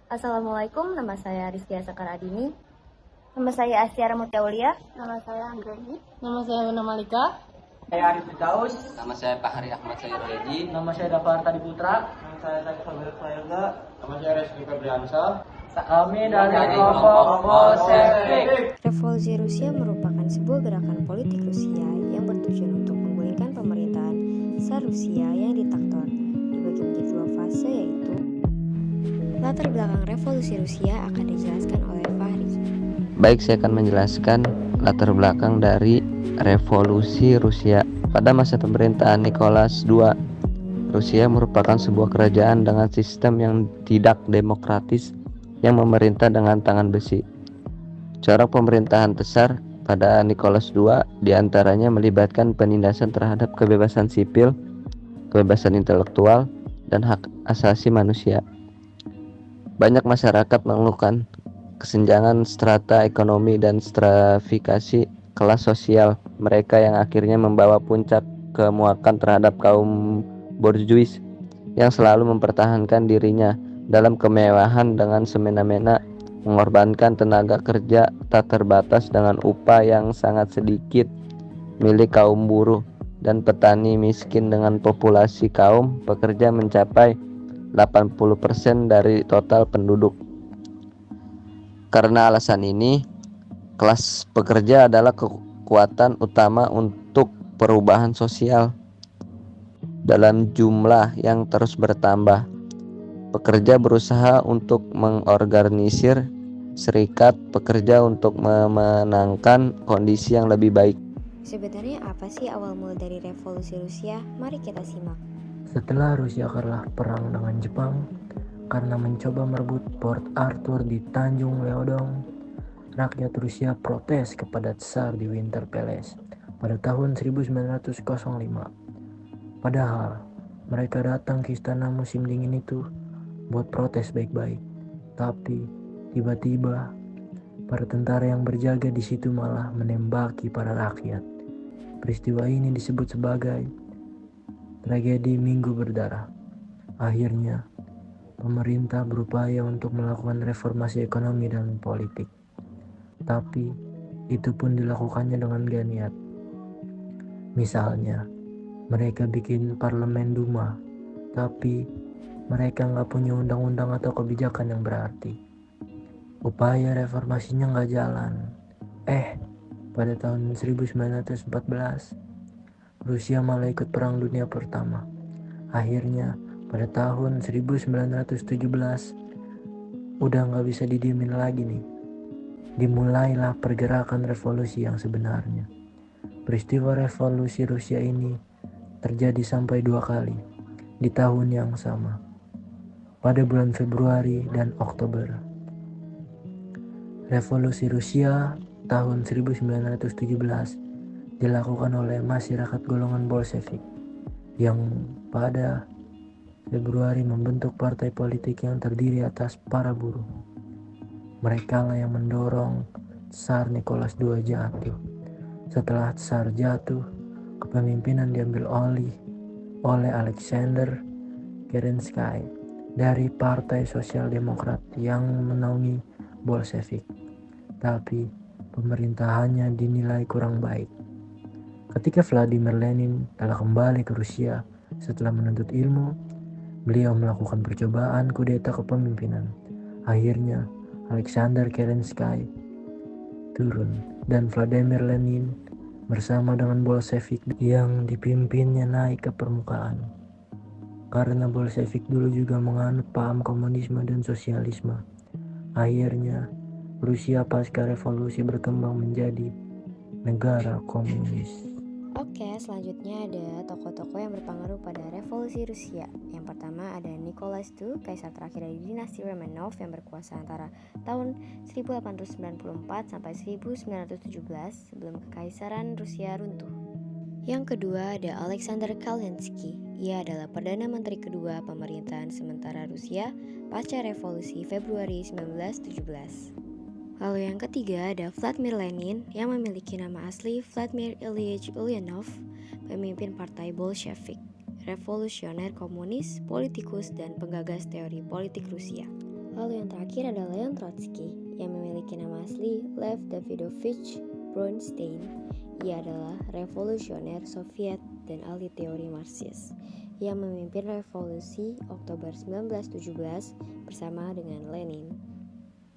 Assalamualaikum, nama saya Rizkia Sakaradini. Nama saya Astiara Mutiaulia. Nama saya Anggreni. Nama saya Luna Malika. Saya Arif Firdaus. Nama saya Fahri Ahmad Sayuredi. Nama saya Dafar Tadi Putra. Nama saya Tadi Fabel Fayoga. Nama saya Reski Febriansyah. Kami dari kelompok Bolshevik. Revolusi Rusia merupakan sebuah gerakan politik Rusia yang bertujuan untuk menggulingkan pemerintahan Tsar Rusia yang diktator. Dibagi menjadi dua fase, yaitu latar belakang revolusi Rusia akan dijelaskan oleh Fahri. Baik, saya akan menjelaskan latar belakang dari revolusi Rusia. Pada masa pemerintahan Nicholas II, Rusia merupakan sebuah kerajaan dengan sistem yang tidak demokratis yang memerintah dengan tangan besi. Corak pemerintahan Tsar pada Nicholas II diantaranya melibatkan penindasan terhadap kebebasan sipil, kebebasan intelektual, dan hak asasi manusia. Banyak masyarakat mengeluhkan kesenjangan strata ekonomi dan stratifikasi kelas sosial mereka yang akhirnya membawa puncak kemuakan terhadap kaum borjuis yang selalu mempertahankan dirinya dalam kemewahan dengan semena-mena, mengorbankan tenaga kerja tak terbatas dengan upah yang sangat sedikit milik kaum buruh dan petani miskin dengan populasi kaum pekerja mencapai 80% dari total penduduk. Karena alasan ini, kelas pekerja adalah kekuatan utama untuk perubahan sosial. Dalam jumlah yang terus bertambah, pekerja berusaha untuk mengorganisir serikat pekerja untuk memenangkan kondisi yang lebih baik. Sebenarnya apa sih awal mula dari revolusi Rusia? Mari kita simak. Setelah Rusia kalah perang dengan Jepang karena mencoba merebut Port Arthur di Tanjung Leodong, rakyat Rusia protes kepada Tsar di Winter Palace pada tahun 1905. Padahal mereka datang ke istana musim dingin itu buat protes baik-baik, tapi tiba-tiba para tentara yang berjaga di situ malah menembaki para rakyat. Peristiwa ini disebut sebagai tragedi Minggu Berdarah. Akhirnya, pemerintah berupaya untuk melakukan reformasi ekonomi dan politik. Tapi, itu pun dilakukannya dengan gak niat. Misalnya, mereka bikin parlemen Duma, tapi mereka nggak punya undang-undang atau kebijakan yang berarti. Upaya reformasinya nggak jalan. Pada tahun 1914, Rusia malah ikut Perang Dunia Pertama. Akhirnya, pada tahun 1917, udah nggak bisa didiemin lagi nih. Dimulailah pergerakan revolusi yang sebenarnya. Peristiwa revolusi Rusia ini terjadi sampai 2 kali di tahun yang sama, pada bulan Februari dan Oktober. Revolusi Rusia tahun 1917 dilakukan oleh masyarakat golongan Bolshevik yang pada Februari membentuk partai politik yang terdiri atas para buruh. Mereka lah yang mendorong Tsar Nicholas II jatuh. Setelah Tsar jatuh, kepemimpinan diambil oleh Alexander Kerensky dari Partai Sosial Demokrat yang menaungi Bolshevik. Tapi pemerintahannya dinilai kurang baik. Ketika Vladimir Lenin telah kembali ke Rusia setelah menuntut ilmu, beliau melakukan percobaan kudeta kepemimpinan. Akhirnya Alexander Kerensky turun dan Vladimir Lenin bersama dengan Bolshevik yang dipimpinnya naik ke permukaan. Karena Bolshevik dulu juga menganut paham komunisme dan sosialisme, akhirnya Rusia pasca revolusi berkembang menjadi negara komunis. Oke, selanjutnya ada tokoh-tokoh yang berpengaruh pada revolusi Rusia. Yang pertama ada Nicholas II, kaisar terakhir dari dinasti Romanov yang berkuasa antara tahun 1894 sampai 1917 sebelum kekaisaran Rusia runtuh. Yang kedua ada Alexander Kerensky. Ia adalah Perdana Menteri kedua pemerintahan sementara Rusia pasca revolusi Februari 1917. Lalu yang ketiga ada Vladimir Lenin yang memiliki nama asli Vladimir Ilyich Ulyanov, pemimpin partai Bolshevik, revolusioner komunis, politikus, dan penggagas teori politik Rusia. Lalu yang terakhir adalah Leon Trotsky yang memiliki nama asli Lev Davidovich Bronstein. Ia adalah revolusioner Soviet dan ahli teori Marxis yang memimpin revolusi Oktober 1917 bersama dengan Lenin.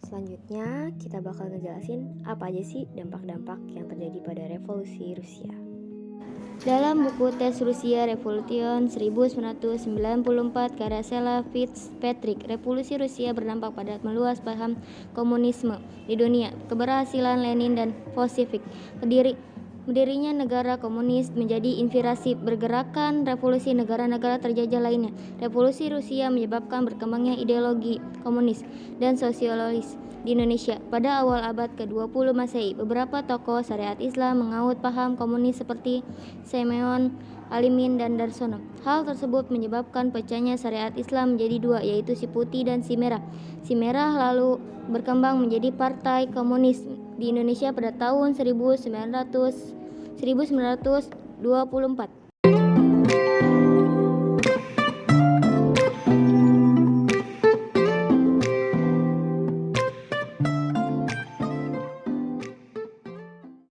Selanjutnya kita bakal ngejelasin apa aja sih dampak-dampak yang terjadi pada revolusi Rusia. Dalam buku Tes Rusia Revolution 1994 karya Sheila Fitzpatrick, revolusi Rusia berdampak pada meluas paham komunisme di dunia, keberhasilan Lenin dan Bolshevik, berdirinya negara komunis menjadi inspirasi bergerakan revolusi negara-negara terjajah lainnya. Revolusi Rusia menyebabkan berkembangnya ideologi komunis dan sosialis di Indonesia. Pada awal abad ke-20 Masehi, beberapa tokoh syariat Islam mengaut paham komunis seperti Semyon, Alimin, dan Darsono. Hal tersebut menyebabkan pecahnya syariat Islam menjadi dua, yaitu si putih dan si merah. Si merah lalu berkembang menjadi Partai Komunis di Indonesia pada tahun 1924.